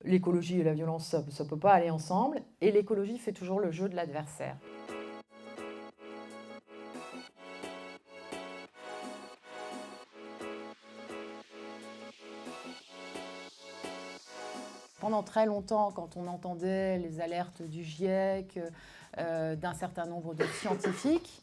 L'écologie et la violence, ça ne peut pas aller ensemble, et l'écologie fait toujours le jeu de l'adversaire. Pendant très longtemps, quand on entendait les alertes du GIEC, d'un certain nombre de scientifiques,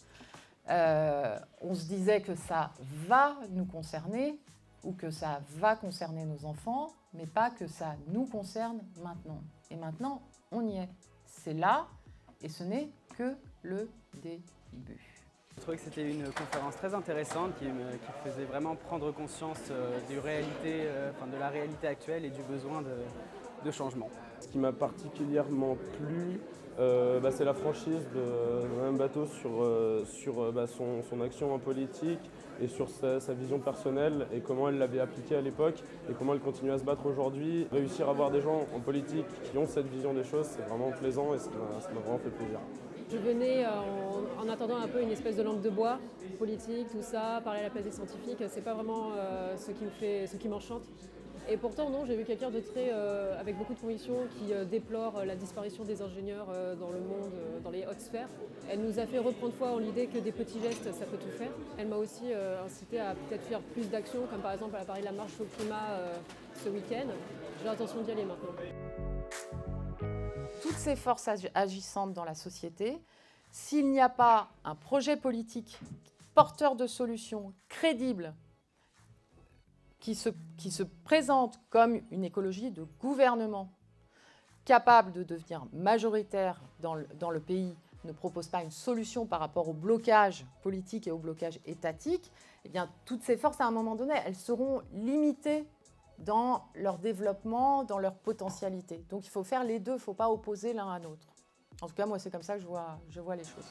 on se disait que ça va nous concerner ou que ça va concerner nos enfants, mais pas que ça nous concerne maintenant. Et maintenant, on y est. C'est là, et ce n'est que le début. Je trouvais que c'était une conférence très intéressante qui faisait vraiment prendre conscience de la réalité actuelle et du besoin de changement. Ce qui m'a particulièrement plu, c'est la franchise de Mme Bateau sur son action en politique et sur sa vision personnelle et comment elle l'avait appliquée à l'époque et comment elle continue à se battre aujourd'hui. Réussir à voir des gens en politique qui ont cette vision des choses, c'est vraiment plaisant et ça m'a vraiment fait plaisir. Je venais en attendant un peu une espèce de lampe de bois politique, tout ça, parler à la place des scientifiques, c'est pas vraiment ce qui m'enchante. Et pourtant, non, j'ai vu quelqu'un de très, avec beaucoup de conviction qui déplore la disparition des ingénieurs dans le monde, dans les hautes sphères. Elle nous a fait reprendre foi en l'idée que des petits gestes, ça peut tout faire. Elle m'a aussi incité à peut-être faire plus d'actions, comme par exemple elle a parlé de la marche au climat ce week-end. J'ai l'intention d'y aller maintenant. Toutes ces forces agissantes dans la société, s'il n'y a pas un projet politique porteur de solutions, crédible, qui se présente comme une écologie de gouvernement, capable de devenir majoritaire dans le pays, ne propose pas une solution par rapport au blocage politique et au blocage étatique, eh bien, toutes ces forces, à un moment donné, elles seront limitées dans leur développement, dans leur potentialité. Donc il faut faire les deux, il ne faut pas opposer l'un à l'autre. En tout cas, moi, c'est comme ça que je vois les choses.